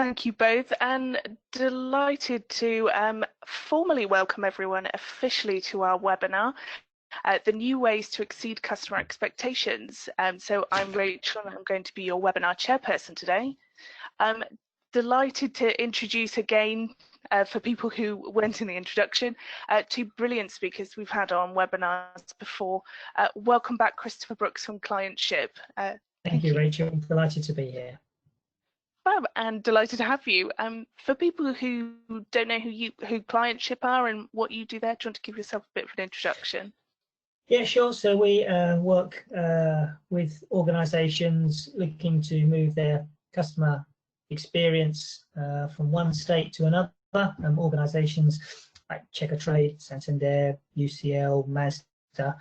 thank you both, and delighted to formally welcome everyone officially to our webinar, The New Ways to Exceed Customer Expectations. So I'm Rachel, and I'm going to be your webinar chairperson today. Delighted to introduce again, for people who weren't in the introduction, two brilliant speakers we've had on webinars before. Welcome back, Christopher Brooks from Clientship. Thank you, Rachel. Delighted to be here. Fab, and delighted to have you. For people who don't know who Clientship are and what you do there, do you want to give yourself a bit of an introduction? Yeah, sure. So we work with organisations looking to move their customer experience from one state to another. Organisations like Checkatrade, Santander, UCL, Mazda,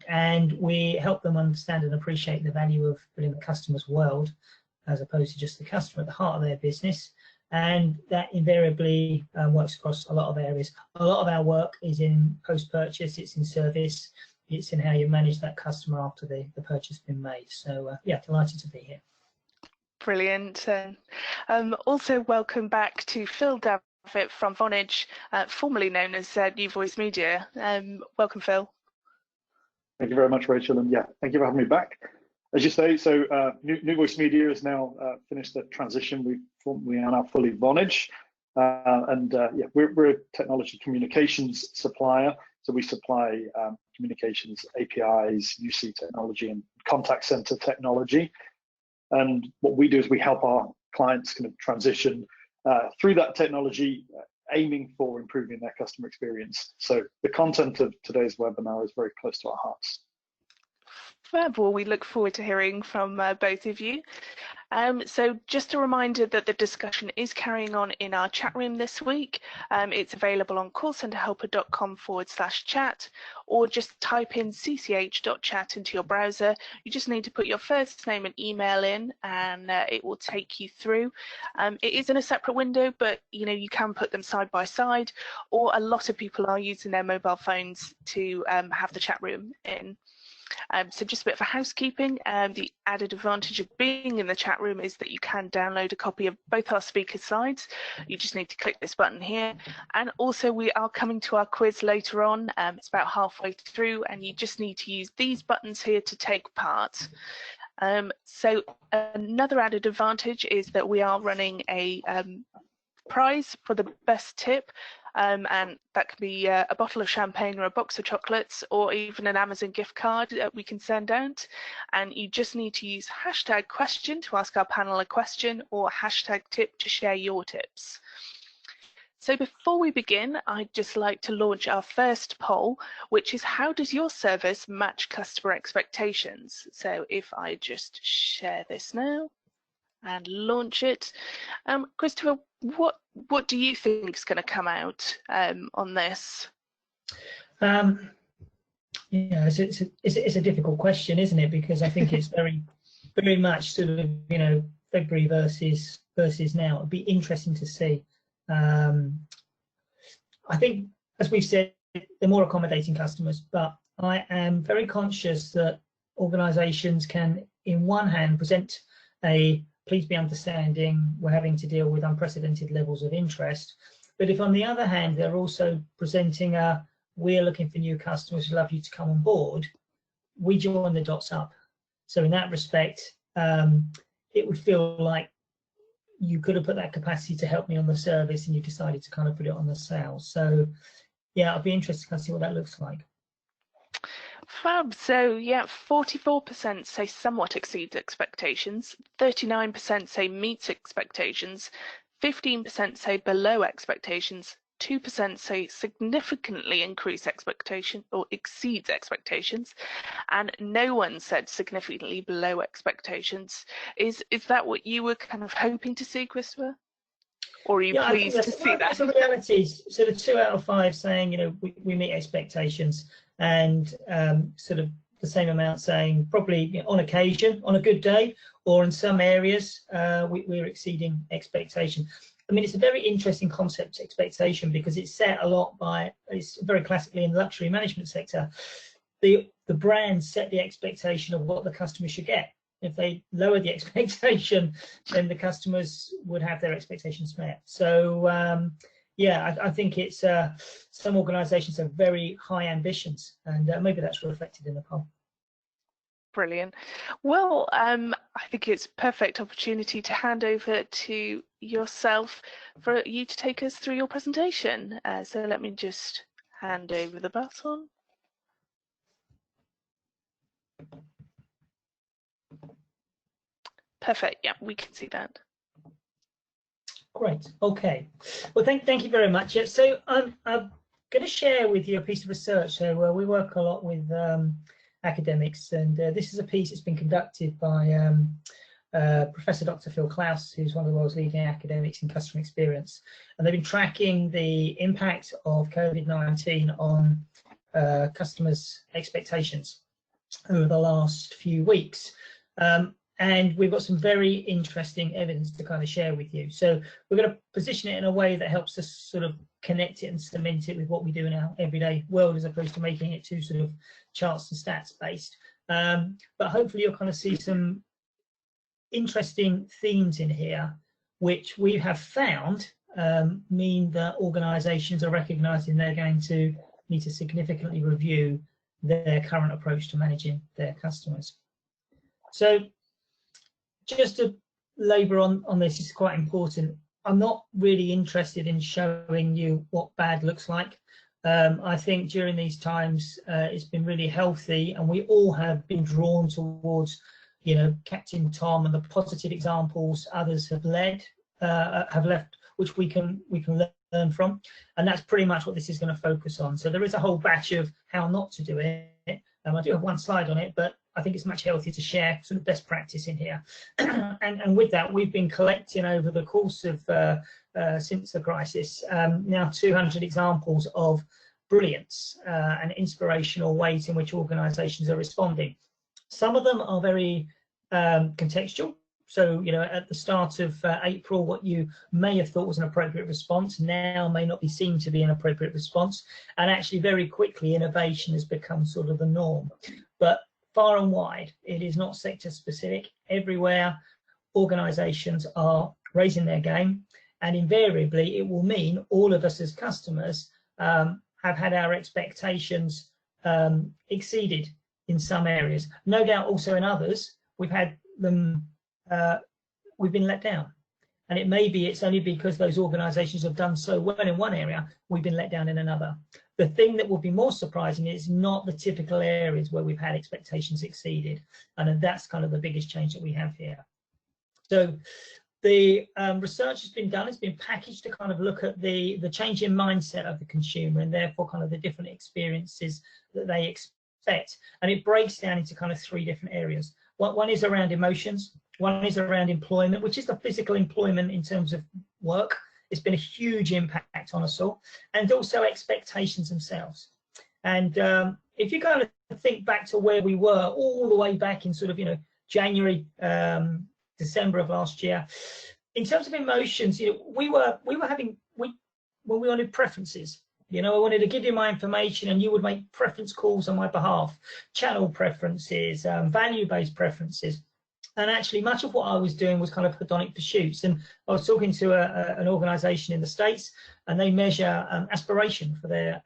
and we help them understand and appreciate the value of putting the customer's world as opposed to just the customer at the heart of their business. And that invariably works across a lot of areas. A lot of our work is in post-purchase, it's in service, it's in how you manage that customer after the purchase has been made. So yeah, delighted to be here. Brilliant. Also welcome back to Phil Davitt from Vonage, formerly known as New Voice Media. Welcome, Phil. Thank you very much, Rachel, and yeah, thank you for having me back. As you say, so New Voice Media has now finished the transition. We are now fully Vonage, and yeah, we're a technology communications supplier. So we supply communications APIs, UC technology, and contact center technology. And what we do is we help our clients kind of transition through that technology, aiming for improving their customer experience. So the content of today's webinar is very close to our hearts. Fab. Well, we look forward to hearing from both of you. So just a reminder that the discussion is carrying on in our chat room this week. It's available on callcenterhelper.com/chat, or just type in cch.chat into your browser. You just need to put your first name and email in, and it will take you through. It is in a separate window, but you can put them side by side, or a lot of people are using their mobile phones to have the chat room in. So just a bit for housekeeping. The added advantage of being in the chat room is that you can download a copy of both our speaker slides. You just need to click this button here. And also we are coming to our quiz later on. It's about halfway through, and you just need to use these buttons here to take part. So another added advantage is that we are running a prize for the best tip. And that can be a bottle of champagne or a box of chocolates, or even an Amazon gift card that we can send out. And you just need to use #question to ask our panel a question, or #tip to share your tips. So before we begin, I'd just like to launch our first poll, which is, how does your service match customer expectations? So if I just share this now and launch it. Christopher, what do you think is going to come out on this? Yeah, it's a difficult question, isn't it? Because I think it's very much sort of February versus now. It'd be interesting to see. I think, as we've said, they're more accommodating customers, but I am very conscious that organisations can, in one hand, present a please be understanding, we're having to deal with unprecedented levels of interest. But if on the other hand, they're also presenting we're looking for new customers who love you to come on board, we join the dots up. So in that respect, it would feel like you could have put that capacity to help me on the service and you decided to kind of put it on the sales. So yeah, I'll be interested to see what that looks like. Fab. So yeah, 44% say somewhat exceeds expectations, 39% say meets expectations, 15% say below expectations, 2% say significantly increase expectation or exceeds expectations, and no one said significantly below expectations. Is that what you were kind of hoping to see, Christopher? Or are you pleased to see that? That's the reality. So the 2 out of 5 saying, we meet expectations, and sort of the same amount saying probably on occasion, on a good day, or in some areas, we're exceeding expectation. I mean, it's a very interesting concept, expectation, because it's set a lot by, it's very classically in the luxury management sector, the brands set the expectation of what the customer should get. If they lower the expectation, then the customers would have their expectations met. So yeah, I think it's some organisations have very high ambitions, and maybe that's reflected in the poll. Brilliant. Well, I think it's a perfect opportunity to hand over to yourself for you to take us through your presentation. So let me just hand over the baton. Perfect. Yeah, we can see that. Great. Okay. Well, thank you very much. So I'm going to share with you a piece of research. So we work a lot with academics, and this is a piece that's been conducted by Professor Dr. Phil Klaus, who's one of the world's leading academics in customer experience. And they've been tracking the impact of COVID-19 on customers' expectations over the last few weeks. And we've got some very interesting evidence to kind of share with you. So we're going to position it in a way that helps us sort of connect it and cement it with what we do in our everyday world, as opposed to making it too sort of charts and stats based. But hopefully you'll kind of see some interesting themes in here, which we have found mean that organisations are recognising they're going to need to significantly review their current approach to managing their customers. So just to labour on this is quite important. I'm not really interested in showing you what bad looks like. I think during these times it's been really healthy, and we all have been drawn towards, you know, Captain Tom and the positive examples others have left, which we can learn from, and that's pretty much what this is going to focus on. So there is a whole batch of how not to do it. I do have one slide on it, but I think it's much healthier to share sort of best practice in here. and with that, we've been collecting over the course of since the crisis now 200 examples of brilliance and inspirational ways in which organisations are responding. Some of them are very contextual. So, you know, at the start of April, what you may have thought was an appropriate response now may not be seen to be an appropriate response. And actually, very quickly, innovation has become sort of the norm. But far and wide, it is not sector specific. Everywhere, organisations are raising their game. And invariably, it will mean all of us as customers have had our expectations exceeded in some areas. No doubt also in others, we've had them we've been let down, and it may be it's only because those organisations have done so well in one area, we've been let down in another. The thing that will be more surprising is not the typical areas where we've had expectations exceeded, and that's kind of the biggest change that we have here. So the research has been done, it's been packaged to kind of look at the change in mindset of the consumer, and therefore kind of the different experiences that they expect, and it breaks down into kind of three different areas. One is around emotions, one is around employment, which is the physical employment in terms of work. It's been a huge impact on us all, and also expectations themselves. And if you kind of think back to where we were all the way back in sort of, you know, January, December of last year, in terms of emotions, you know, we wanted preferences. You know, I wanted to give you my information and you would make preference calls on my behalf, channel preferences, value-based preferences. And actually much of what I was doing was kind of hedonic pursuits. And I was talking to an organisation in the States, and they measure aspiration for their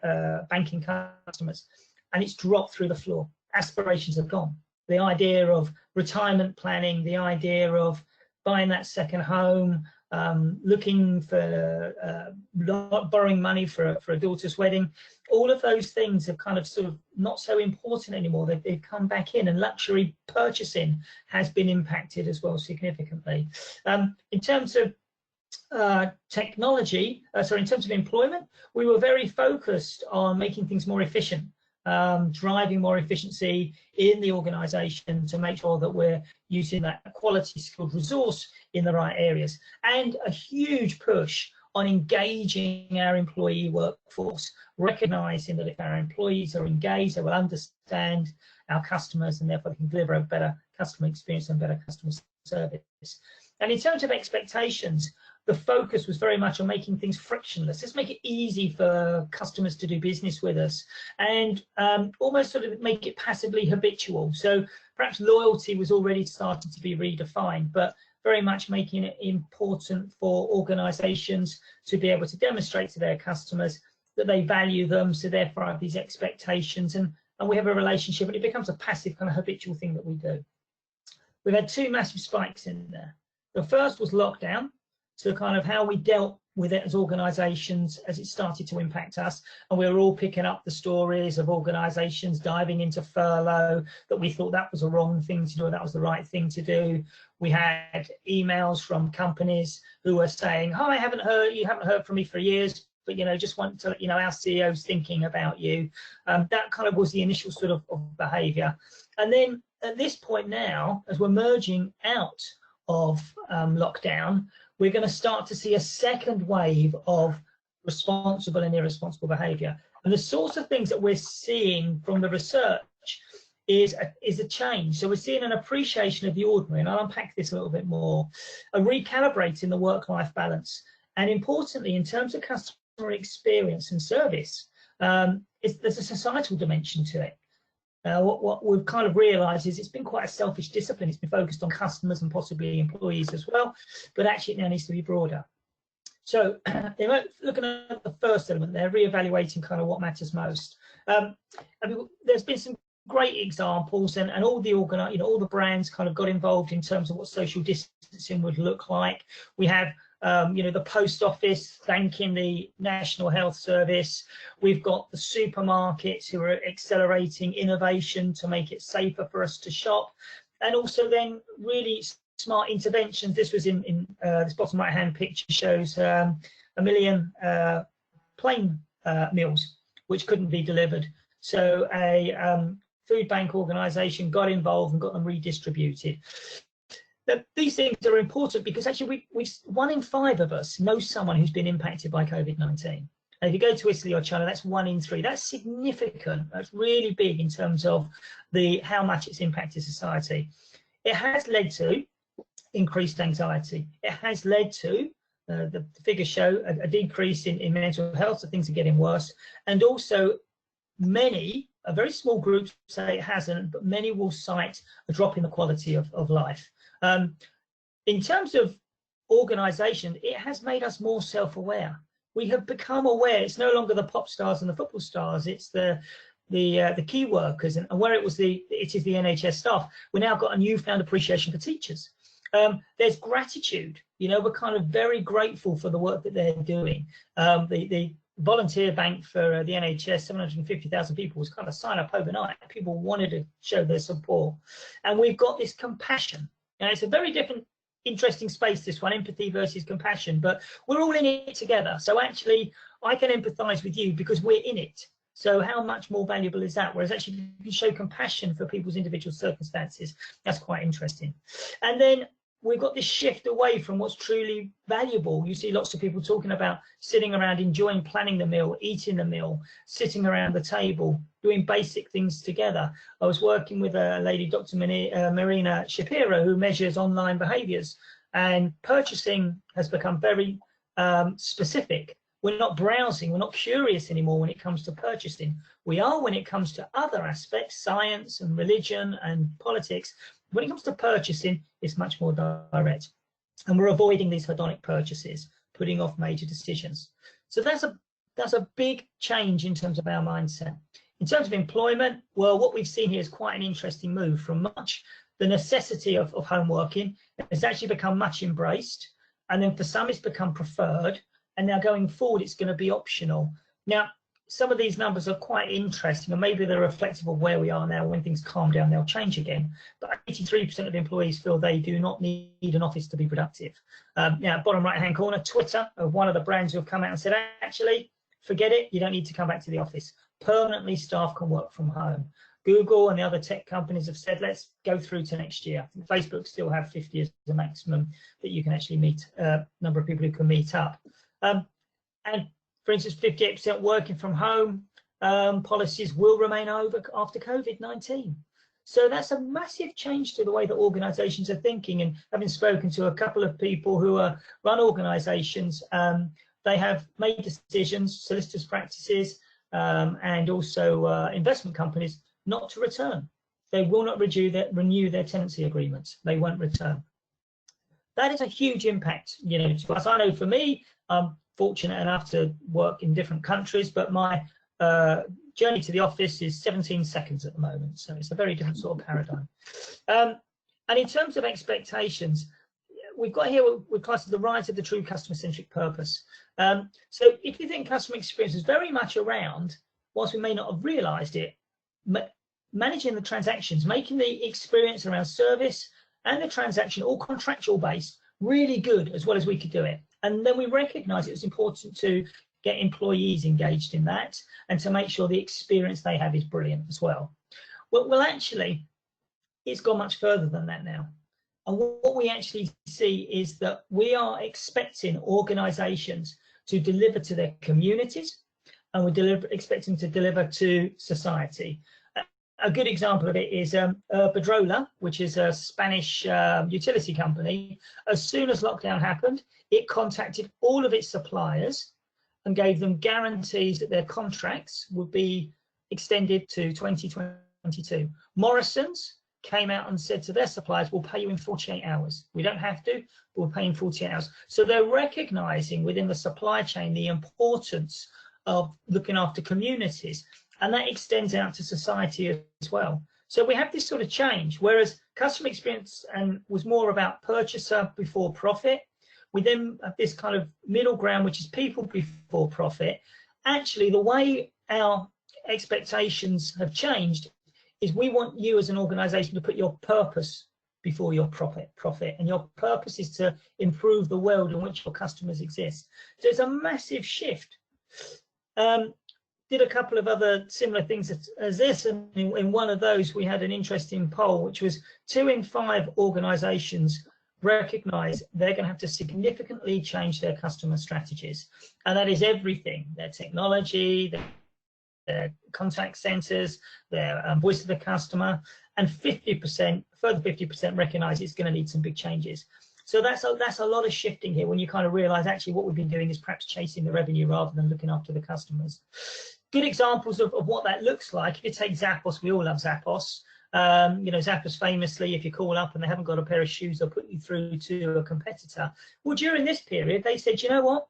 banking customers. And it's dropped through the floor. Aspirations have gone. The idea of retirement planning, the idea of buying that second home, looking for borrowing money for a daughter's wedding, all of those things are kind of sort of not so important anymore. They've come back in, and luxury purchasing has been impacted as well significantly. In terms of technology, in terms of employment, we were very focused on making things more efficient. Driving more efficiency in the organisation to make sure that we're using that quality skilled resource in the right areas, and a huge push on engaging our employee workforce, recognising that if our employees are engaged, they will understand our customers, and therefore they can deliver a better customer experience and better customer service. And in terms of expectations, the focus was very much on making things frictionless. Let's make it easy for customers to do business with us, and almost sort of make it passively habitual. So perhaps loyalty was already starting to be redefined, but very much making it important for organizations to be able to demonstrate to their customers that they value them, so therefore have these expectations, and we have a relationship, and it becomes a passive kind of habitual thing that we do. We've had two massive spikes in there. The first was lockdown, so kind of how we dealt with it as organizations as it started to impact us, and we were all picking up the stories of organizations diving into furlough, that we thought that was a wrong thing to do, or that was the right thing to do. We had emails from companies who were saying, "Hi, you haven't heard from me for years, but just want to let you know our CEO's thinking about you." That kind of was the initial sort of behavior. And then at this point now, as we're merging out of lockdown, we're going to start to see a second wave of responsible and irresponsible behavior. And the sorts of things that we're seeing from the research is a change. So we're seeing an appreciation of the ordinary, and I'll unpack this a little bit more, a recalibrating the work-life balance. And importantly, in terms of customer experience and service, there's a societal dimension to it. What we've kind of realised is it's been quite a selfish discipline. It's been focused on customers and possibly employees as well, but actually it now needs to be broader. So looking at the first element there, re-evaluating kind of what matters most. There's been some great examples, and all the all the brands kind of got involved in terms of what social distancing would look like. We have the post office thanking the National Health Service. We've got the supermarkets who are accelerating innovation to make it safer for us to shop, and also then really smart interventions. This was in this bottom right hand picture shows 1 million plain meals which couldn't be delivered. So a food bank organisation got involved and got them redistributed. These things are important because actually 1 in 5 of us know someone who's been impacted by COVID-19. And if you go to Italy or China, that's 1 in 3. That's significant. That's really big in terms of how much it's impacted society. It has led to increased anxiety. It has led to, the figures show, a decrease in mental health, so things are getting worse. And also a very small group say it hasn't, but many will cite a drop in the quality of life. In terms of organisation, it has made us more self-aware. We have become aware. It's no longer the pop stars and the football stars. It's the key workers, and where it is the NHS staff. We now got a newfound appreciation for teachers. There's gratitude. We're kind of very grateful for the work that they're doing. The volunteer bank for the NHS, 750,000 people, was kind of sign up overnight. People wanted to show their support, and we've got this compassion. Now, it's a very different, interesting space, this one, empathy versus compassion, but we're all in it together. So actually, I can empathise with you because we're in it. So how much more valuable is that? Whereas actually, you can show compassion for people's individual circumstances. That's quite interesting. And then we've got this shift away from what's truly valuable. You see lots of people talking about sitting around, enjoying planning the meal, eating the meal, sitting around the table, doing basic things together. I was working with a lady, Dr. Marina Shapiro, who measures online behaviours, and purchasing has become very specific. We're not browsing, we're not curious anymore when it comes to purchasing. We are when it comes to other aspects, science and religion and politics. When it comes to purchasing, it's much more direct. And we're avoiding these hedonic purchases, putting off major decisions. So that's a big change in terms of our mindset. In terms of employment, well, what we've seen here is quite an interesting move from the necessity of home working. It's actually become much embraced. And then for some, it's become preferred. And now going forward, it's going to be optional. Now, some of these numbers are quite interesting, and maybe they're reflective of where we are now. When things calm down, they'll change again. But 83% of employees feel they do not need an office to be productive. Now, bottom right-hand corner, Twitter, one of the brands who have come out and said, actually, forget it, you don't need to come back to the office. Permanently, staff can work from home. Google and the other tech companies have said, let's go through to next year. I think Facebook still have 50 as the maximum that you can actually meet, number of people who can meet up. And for instance, 58% working from home policies will remain over after COVID-19. So that's a massive change to the way that organizations are thinking. And having spoken to a couple of people who run organizations, they have made decisions, solicitors' practices, and also investment companies, not to return. They will not renew their tenancy agreements. They won't return. That is a huge impact, to us. I know for me, I'm fortunate enough to work in different countries, but my journey to the office is 17 seconds at the moment. So it's a very different sort of paradigm. And in terms of expectations, we've got here what we class as the rise of the true customer-centric purpose. So if you think customer experience is very much around, whilst we may not have realized it, managing the transactions, making the experience around service and the transaction all contractual based really good as well as we could do it. And then we recognize it was important to get employees engaged in that and to make sure the experience they have is brilliant as well. Well, actually, it's gone much further than that now. And what we actually see is that we are expecting organizations to deliver to their communities, and we're expecting to deliver to society. A good example of it is Iberdrola, which is a Spanish utility company. As soon as lockdown happened, it contacted all of its suppliers and gave them guarantees that their contracts would be extended to 2022. Morrison's came out and said to their suppliers, we'll pay you in 48 hours. We don't have to, but we'll pay in 48 hours. So they're recognizing within the supply chain the importance of looking after communities, and that extends out to society as well. So we have this sort of change, whereas customer experience was more about purchaser before profit. We then have this kind of middle ground, which is people before profit. Actually, the way our expectations have changed is we want you as an organization to put your purpose before your profit, and your purpose is to improve the world in which your customers exist. So it's a massive shift. Did a couple of other similar things as this, and in one of those we had an interesting poll, which was 2 in 5 organizations recognize they're going to have to significantly change their customer strategies, and that is everything: their technology, their contact centers, their voice of the customer, and 50%, further 50% recognize it's going to need some big changes. So that's a lot of shifting here when you kind of realize actually what we've been doing is perhaps chasing the revenue rather than looking after the customers. Good examples of what that looks like. If you take Zappos, we all love Zappos. Zappos famously, if you call up and they haven't got a pair of shoes, they'll put you through to a competitor. Well, during this period, they said, you know what?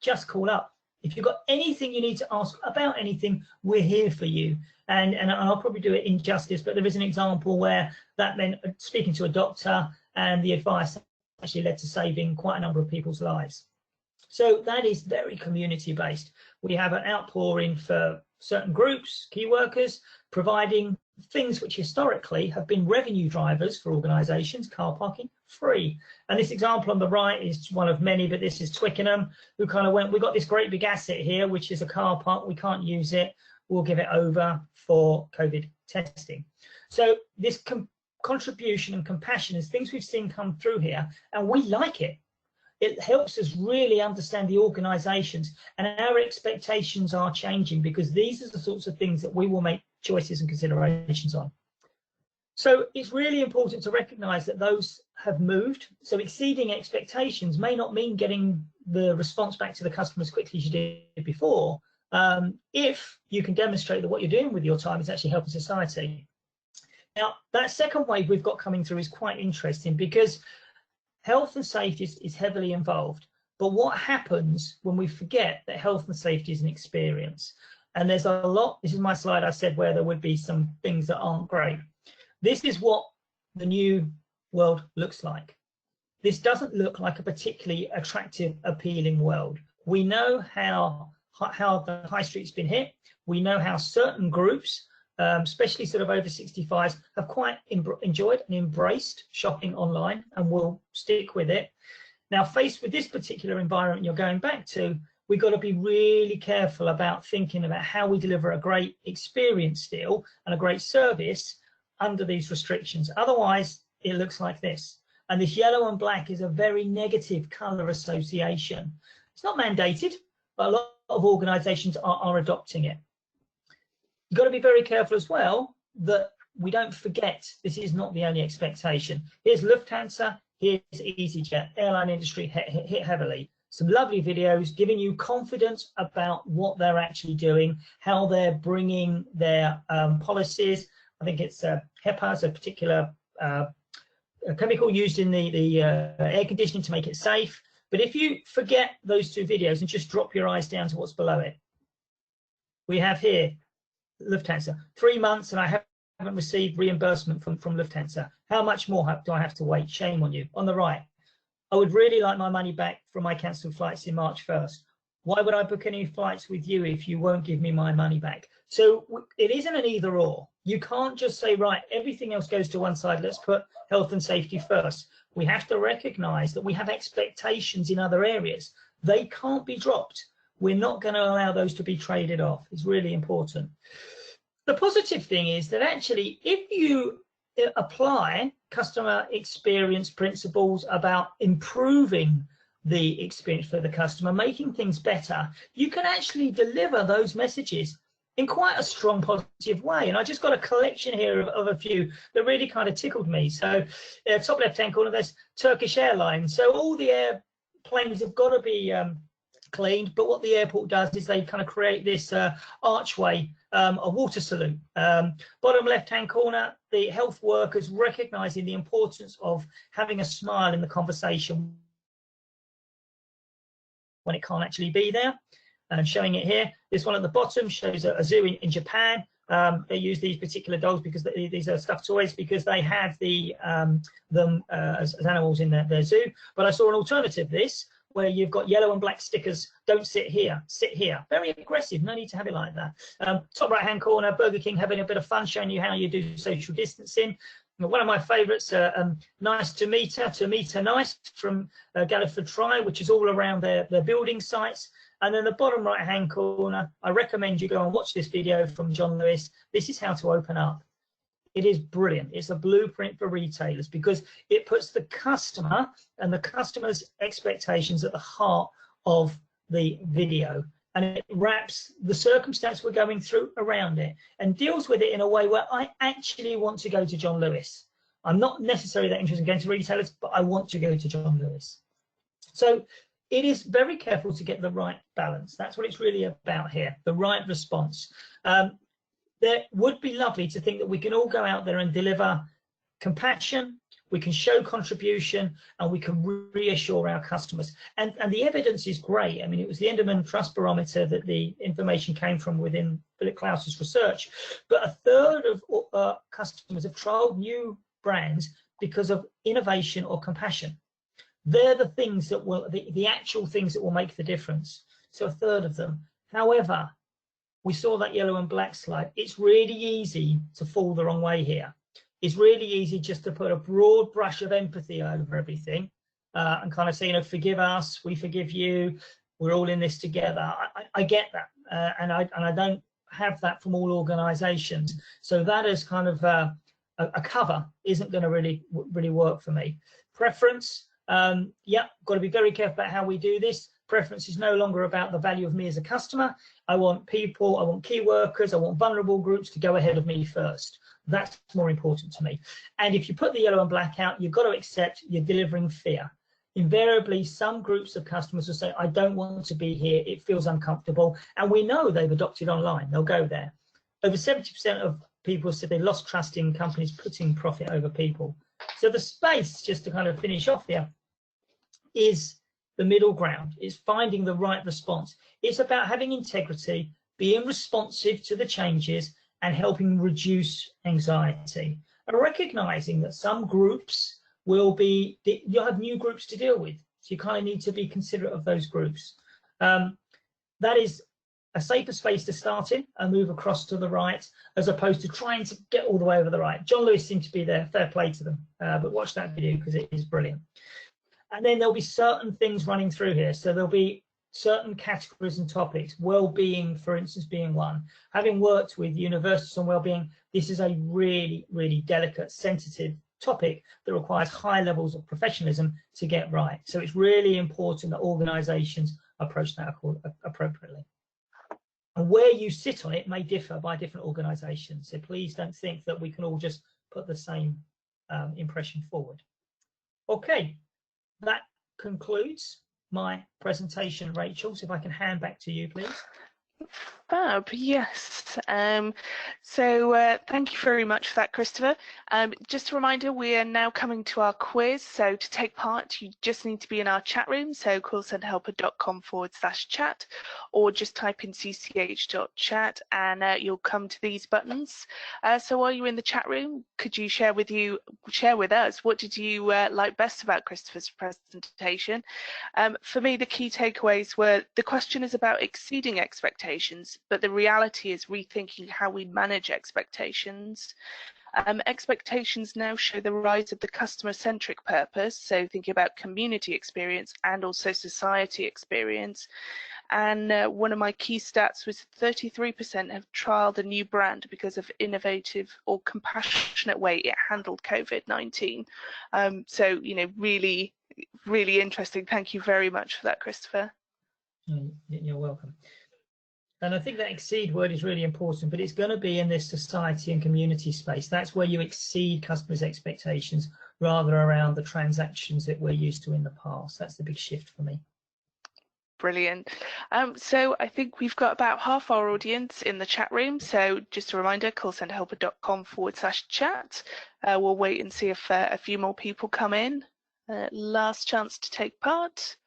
Just call up. If you've got anything you need to ask about anything, we're here for you. And I'll probably do it in justice, but there is an example where that meant speaking to a doctor, and the advice actually led to saving quite a number of people's lives. So that is very community based. We have an outpouring for certain groups, key workers, providing things which historically have been revenue drivers for organizations, car parking, free. And this example on the right is one of many, but this is Twickenham, who kind of went, we've got this great big asset here, which is a car park, we can't use it, we'll give it over for COVID testing. So this contribution and compassion is things we've seen come through here, and we like it. It helps us really understand the organizations, and our expectations are changing because these are the sorts of things that we will make choices and considerations on. So it's really important to recognize that those have moved. So exceeding expectations may not mean getting the response back to the customer as quickly as you did before, if you can demonstrate that what you're doing with your time is actually helping society. Now, that second wave we've got coming through is quite interesting because health and safety is heavily involved. But what happens when we forget that health and safety is an experience? And there's a lot, this is my slide I said where there would be some things that aren't great. This is what the new world looks like. This doesn't look like a particularly attractive, appealing world. We know how the high street's been hit. We know how certain groups, especially sort of over 65s, have quite enjoyed and embraced shopping online and will stick with it. Now, faced with this particular environment you're going back to, we've got to be really careful about thinking about how we deliver a great experience still and a great service under these restrictions. Otherwise, it looks like this. And this yellow and black is a very negative colour association. It's not mandated, but a lot of organisations are adopting it. You've got to be very careful as well that we don't forget this is not the only expectation. Here's Lufthansa, here's EasyJet, airline industry hit heavily. Some lovely videos giving you confidence about what they're actually doing, how they're bringing their policies. I think it's HEPA, a particular chemical used in the air conditioning to make it safe. But if you forget those two videos and just drop your eyes down to what's below it, we have here Lufthansa, 3 months and I haven't received reimbursement from Lufthansa. How much more do I have to wait? Shame on you. On the right, I would really like my money back from my cancelled flights in March 1st. Why would I book any flights with you if you won't give me my money back? So it isn't an either or. You can't just say, right, everything else goes to one side, let's put health and safety first. We have to recognize that we have expectations in other areas. They can't be dropped. We're not going to allow those to be traded off. It's really important. The positive thing is that actually, if you apply customer experience principles about improving the experience for the customer, making things better, you can actually deliver those messages in quite a strong positive way. And I just got a collection here of a few that really kind of tickled me. So top left hand corner, there's Turkish Airlines. So all the airplanes have got to be cleaned, but what the airport does is they kind of create this archway, a water salute. Bottom left hand corner, the health workers recognizing the importance of having a smile in the conversation when it can't actually be there, and showing it here. This one at the bottom shows a zoo in Japan. They use these particular dogs because these are stuffed toys because they have them as animals in their zoo. But I saw an alternative to this where you've got yellow and black stickers, don't sit here, sit here. Very aggressive, no need to have it like that. Top right hand corner, Burger King having a bit of fun, showing you how you do social distancing. One of my favourites, Nice to meet her nice from Galliford Try, which is all around their building sites. And then the bottom right hand corner, I recommend you go and watch this video from John Lewis. This is how to open up. It is brilliant. It's a blueprint for retailers because it puts the customer and the customer's expectations at the heart of the video. And it wraps the circumstance we're going through around it and deals with it in a way where I actually want to go to John Lewis. I'm not necessarily that interested in going to retailers, but I want to go to John Lewis. So it is very careful to get the right balance. That's what it's really about here, the right response. There would be lovely to think that we can all go out there and deliver compassion, we can show contribution, and we can reassure our customers. And the evidence is great. I mean, it was the Enderman Trust Barometer that the information came from within Philip Klaus's research. But a third of customers have trialed new brands because of innovation or compassion. They're the things that will, the actual things that will make the difference. So a third of them. However, we saw that yellow and black slide. It's really easy to fall the wrong way here. It's really easy just to put a broad brush of empathy over everything and kind of say, you know, forgive us, we forgive you, we're all in this together. I get that, and I don't have that from all organisations. So that is kind of a cover isn't going to really work for me. Preference, yeah, got to be very careful about how we do this. Preference is no longer about the value of me as a customer. I want people, I want key workers, I want vulnerable groups to go ahead of me first. That's more important to me. And if you put the yellow and black out, you've got to accept you're delivering fear. Invariably, some groups of customers will say, I don't want to be here, it feels uncomfortable. And we know they've adopted online, they'll go there. Over 70% of people said they lost trust in companies putting profit over people. So the space, just to kind of finish off there, is the middle ground. It's finding the right response. It's about having integrity, being responsive to the changes, and helping reduce anxiety. And recognizing that some groups will be, you'll have new groups to deal with. So you kind of need to be considerate of those groups. That is a safer space to start in and move across to the right, as opposed to trying to get all the way over the right. John Lewis seemed to be there, fair play to them, but watch that video because it is brilliant. And then there'll be certain things running through here. So there'll be certain categories and topics, well-being, for instance, being one. Having worked with universities on well-being, this is a really, really delicate, sensitive topic that requires high levels of professionalism to get right. So it's really important that organisations approach that appropriately. And where you sit on it may differ by different organisations. So please don't think that we can all just put the same impression forward. Okay, that concludes my presentation, Rachel. So if I can hand back to you, please. Fab, yes. Thank you very much for that, Christopher. Just a reminder, we are now coming to our quiz. So to take part, you just need to be in our chat room. So callcenterhelper.com/chat, or just type in cch.chat and you'll come to these buttons. So while you're in the chat room, could you share with us what did you like best about Christopher's presentation? For me, the key takeaways were the question is about exceeding expectations, but the reality is rethinking how we manage expectations. Expectations now show the rise of the customer-centric purpose, so thinking about community experience and also society experience. And one of my key stats was 33% have trialed a new brand because of innovative or compassionate way it handled COVID-19. So, you know, really interesting. Thank you very much for that, Christopher. You're welcome. And I think that exceed word is really important, but it's going to be in this society and community space. That's where you exceed customers' expectations rather around the transactions that we're used to in the past. That's the big shift for me. Brilliant. So I think we've got about half our audience in the chat room. So just a reminder, callcenterhelper.com/chat. We'll wait and see if a few more people come in. Last chance to take part.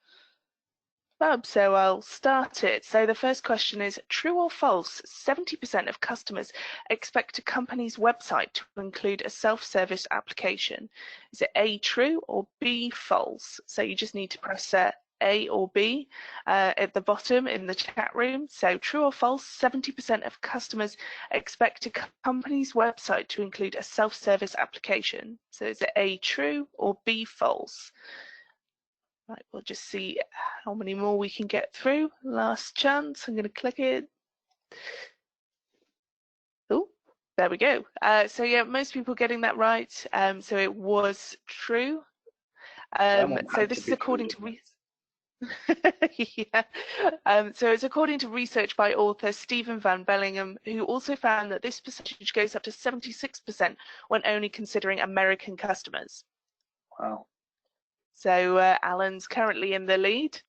Fab, so I'll start it. So the first question is, true or false, 70% of customers expect a company's website to include a self-service application. Is it A, true, or B, false? So you just need to press A or B at the bottom in the chat room. So true or false, 70% of customers expect a company's website to include a self-service application. So is it A, true, or B, false? Right, we'll just see how many more we can get through. Last chance, I'm going to click it. Oh, there we go. So yeah, most people getting that right. So it was true. So this is according to yeah. So it's according to research by author Stephen Van Bellingham, who also found that this percentage goes up to 76% when only considering American customers. Wow. So Alan's currently in the lead.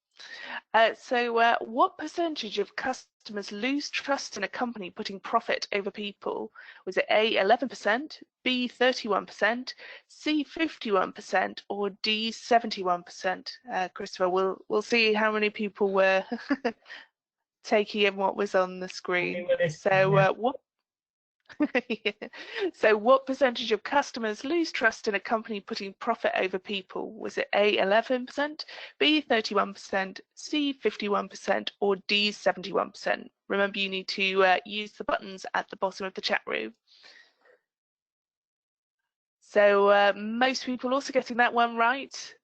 What percentage of customers lose trust in a company putting profit over people? Was it A, 11%, B, 31%, C, 51%, or D, 71%? Christopher, we'll see how many people were taking in what was on the screen. So what? So what percentage of customers lose trust in a company putting profit over people? Was it A, 11%, B, 31%, C, 51%, or D, 71%? Remember, you need to use the buttons at the bottom of the chat room. So most people also getting that one right.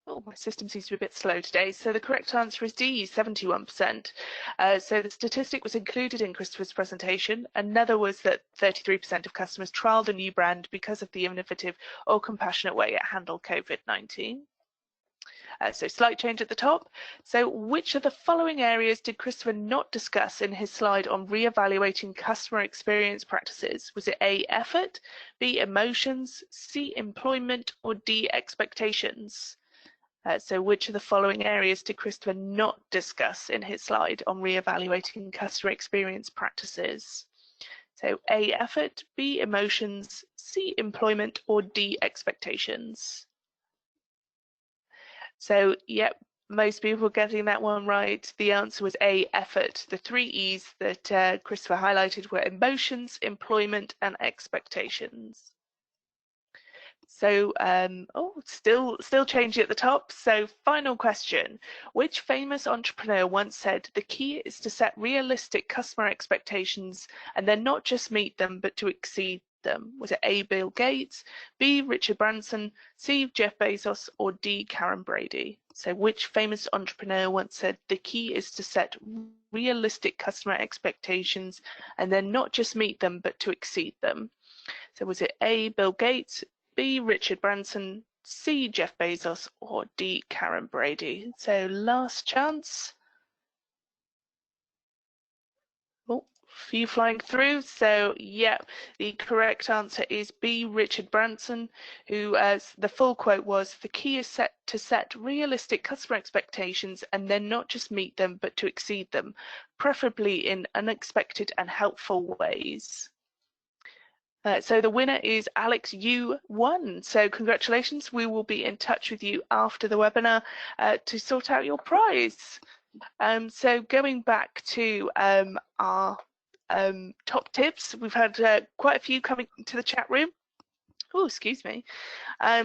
Oh, my system seems to be a bit slow today. So the correct answer is D, 71%. So the statistic was included in Christopher's presentation. Another was that 33% of customers trialed a new brand because of the innovative or compassionate way it handled COVID-19. So slight change at the top. So which of the following areas did Christopher not discuss in his slide on re-evaluating customer experience practices? Was it A, effort, B, emotions, C, employment, or D, expectations? So which of the following areas did Christopher not discuss in his slide on re-evaluating customer experience practices? So A, effort, B, emotions, C, employment, or D, expectations? So, yep, most people getting that one right. The answer was A, effort. The three E's that Christopher highlighted were emotions, employment, and expectations. So, still changing at the top. So, final question. Which famous entrepreneur once said, the key is to set realistic customer expectations and then not just meet them, but to exceed them? Was it A, Bill Gates, B, Richard Branson, C, Jeff Bezos, or D, Karen Brady? So which famous entrepreneur once said, the key is to set realistic customer expectations and then not just meet them, but to exceed them? So was it A, Bill Gates, B, Richard Branson, C, Jeff Bezos, or D, Karen Brady? So last chance. few flying through. So yeah, the correct answer is B, Richard Branson, who, as the full quote was, the key is to set realistic customer expectations and then not just meet them, but to exceed them, preferably in unexpected and helpful ways. So the winner is Alex, you won. So congratulations. We will be in touch with you after the webinar to sort out your prize. So going back to our top tips, we've had quite a few coming to the chat room. Oh, excuse me.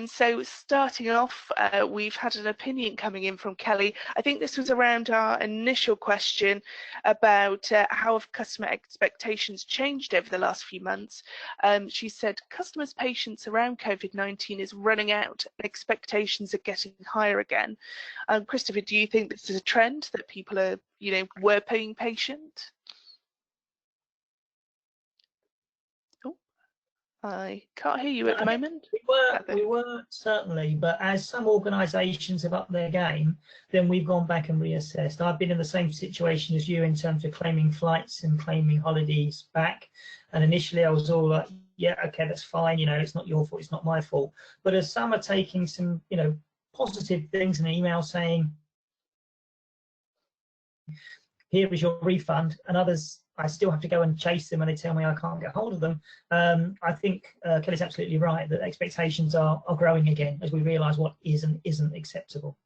So starting off, we've had an opinion coming in from Kelly. I think this was around our initial question about how have customer expectations changed over the last few months. She said customers' patience around COVID-19 is running out and expectations are getting higher again. Christopher, do you think this is a trend that people are, were being patient? I can't hear you at the moment. We were certainly, but as some organisations have upped their game, then we've gone back and reassessed. I've been in the same situation as you in terms of claiming flights and claiming holidays back. And initially I was all like, yeah, okay, that's fine. It's not your fault. It's not my fault. But as some are taking some, positive things in an email saying, here is your refund, and others, I still have to go and chase them and they tell me I can't get hold of them. I think Kelly's absolutely right that expectations are growing again as we realise what is and isn't acceptable.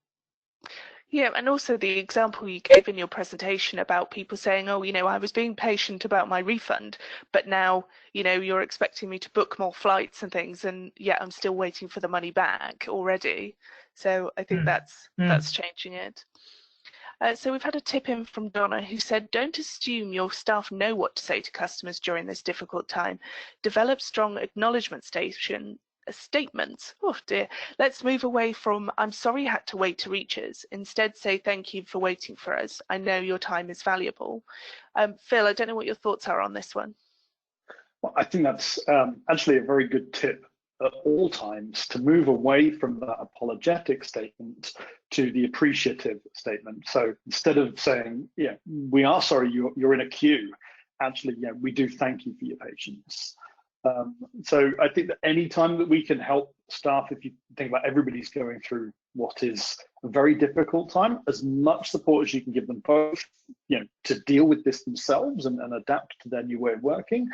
Yeah, and also the example you gave in your presentation about people saying, oh, I was being patient about my refund, but now, you're expecting me to book more flights and things, and yeah, I'm still waiting for the money back already. So I think that's changing it. So we've had a tip in from Donna who said, don't assume your staff know what to say to customers during this difficult time. Develop strong acknowledgement statements. Oh dear. Let's move away from, I'm sorry you had to wait to reach us. Instead, say thank you for waiting for us. I know your time is valuable. Phil, I don't know what your thoughts are on this one. Well, I think that's actually a very good tip at all times, to move away from that apologetic statement to the appreciative statement. So instead of saying, yeah, we are sorry you're in a queue, actually, yeah, we do thank you for your patience. So I think that any time that we can help staff, if you think about everybody's going through what is a very difficult time, as much support as you can give them both, to deal with this themselves and adapt to their new way of working,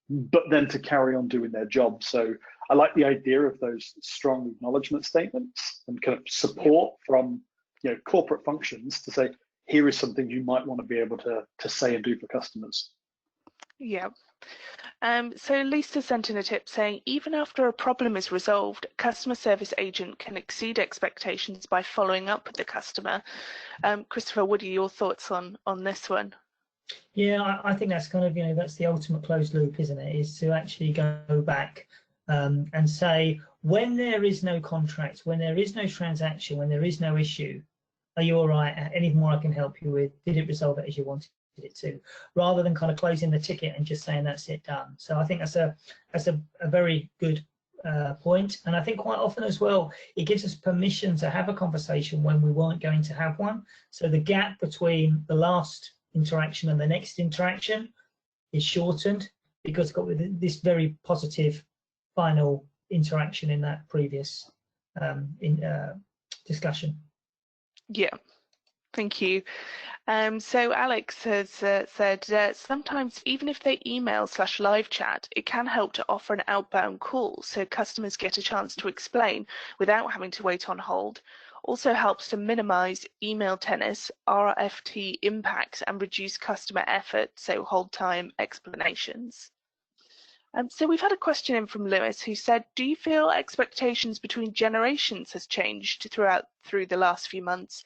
but then to carry on doing their job. So I like the idea of those strong acknowledgement statements and kind of support from corporate functions to say, here is something you might want to be able to say and do for customers. Yeah. So Lisa sent in a tip saying, even after a problem is resolved, a customer service agent can exceed expectations by following up with the customer. Christopher, what are your thoughts on this one? Yeah, I think that's kind of, that's the ultimate closed loop, isn't it? Is to actually go back and say, when there is no contract, when there is no transaction, when there is no issue, are you all right? Anything more I can help you with? Did it resolve it as you wanted it to? Rather than kind of closing the ticket and just saying that's it, done. So I think that's a very good point. And I think quite often as well, it gives us permission to have a conversation when we weren't going to have one. So the gap between the last interaction and the next interaction is shortened because got with this very positive final interaction in that previous discussion. Yeah, thank you. So Alex has said sometimes even if they email/live chat, it can help to offer an outbound call so customers get a chance to explain without having to wait on hold. Also helps to minimize email tennis, RFT impacts, and reduce customer effort, so hold time explanations. So we've had a question in from Lewis who said, do you feel expectations between generations has changed through the last few months?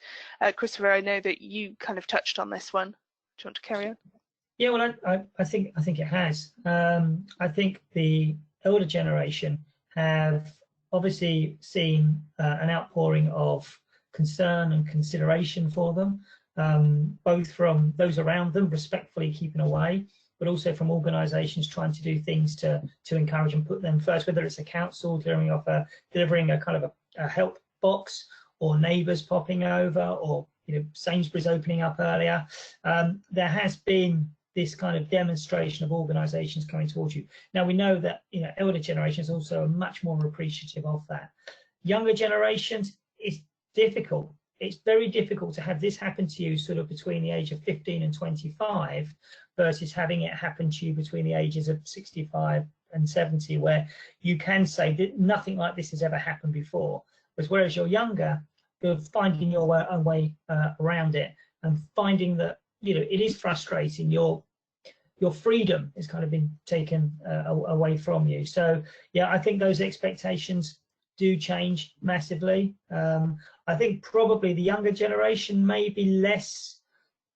Christopher, I know that you kind of touched on this one. Do you want to carry on? Yeah, well, I think it has. I think the older generation have obviously seen an outpouring of concern and consideration for them, both from those around them respectfully keeping away, but also from organisations trying to do things to encourage and put them first, whether it's a council delivering a kind of a help box, or neighbours popping over, or Sainsbury's opening up earlier. There has been this kind of demonstration of organizations coming towards you. Now we know that, you know, elder generations also are much more appreciative of that. Younger generations, it's difficult. It's very difficult to have this happen to you sort of between the age of 15 and 25 versus having it happen to you between the ages of 65 and 70, where you can say that nothing like this has ever happened before. Whereas you're younger, you're finding your own way around it, and finding that, you know, it is frustrating. Your freedom has kind of been taken away from you. So yeah, I think those expectations do change massively. I think probably the younger generation may be less,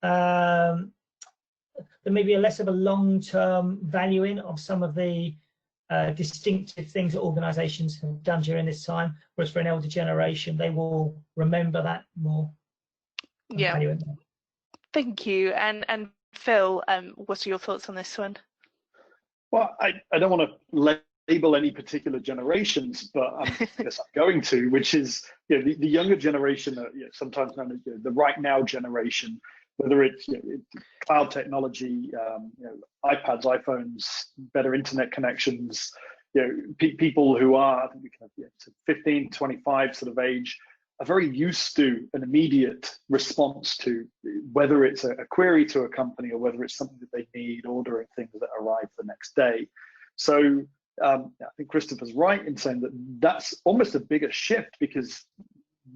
there may be less of a long-term valuing of some of the distinctive things that organizations have done during this time, whereas for an elder generation, they will remember that more. Yeah. Thank you. And Phil, what are your thoughts on this one? Well, I don't want to label any particular generations, but I guess I'm going to, which is, you know, the younger generation, you know, sometimes known as, you know, the right now generation, whether it's, you know, cloud technology, you know, iPads, iPhones, better internet connections, you know, people who are, I think we can have, you know, 15, 25 sort of age, are very used to an immediate response to whether it's a query to a company or whether it's something that they need, ordering things that arrive the next day. So I think Christopher's right in saying that that's almost a bigger shift, because